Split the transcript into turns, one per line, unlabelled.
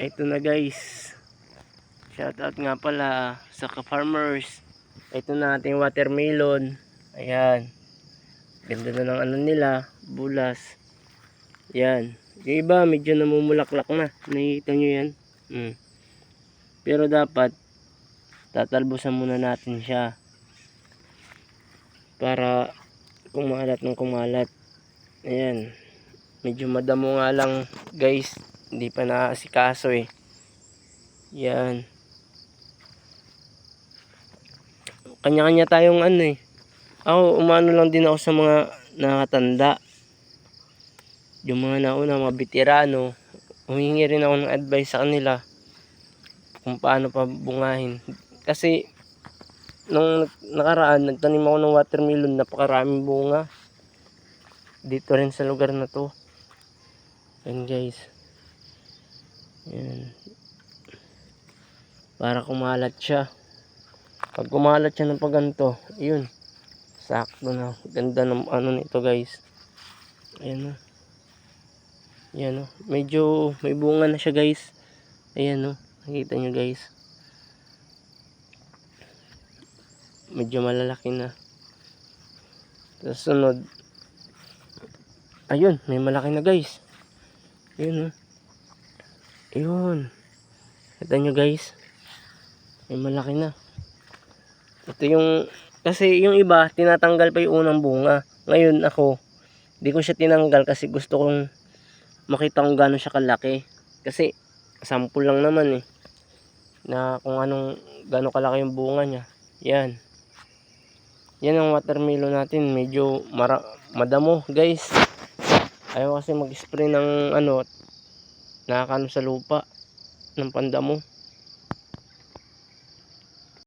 Ito na guys. Shoutout nga pala sa ka-farmers. Ito na ating watermelon. Ayan. Ganda na ng ano nila, bulas. Yan. Yung iba medyo namumulaklak na. Nakikita nyo yan. Pero dapat tatalbusan muna natin siya para kumalat ng kumalat. Ayan. Medyo madamo nga lang guys. Hindi pa naasikaso eh. Yan. Kanya-kanya tayong ano eh. Ako umano lang din ako sa mga nakatanda. Yung mga nauna, mga veterano. Humingi rin ako ng advice sa kanila kung paano pa bungahin. Kasi nung nakaraan nagtanim ako ng watermelon, napakaraming bunga dito rin sa lugar na to. Yan guys. Yan. Para kumalat siya. Pag kumalat siya ng paganto, yun, sakto na. Ganda ng ano nito guys. Ayan o. Ayan o. Medyo may bunga na siya guys. Ayan o. Nakita nyo guys. Medyo malalaki na. Tapos sunod. Ayun. May malaki na guys. Ayun o. Ayun. Kita nyo guys. May malaki na. Ito yung. Kasi yung iba tinatanggal pa yung unang bunga. Ngayon ako. Di ko siya tinanggal kasi gusto kong makita kung gaano siya kalaki. Kasi sample lang naman eh. Na kung anong gaano kalaki yung bunga niya. Yan. Yan ang watermelon natin. Medyo madamo guys. Ayaw kasi mag-spray ng ano, nakakano sa lupa ng pandamo.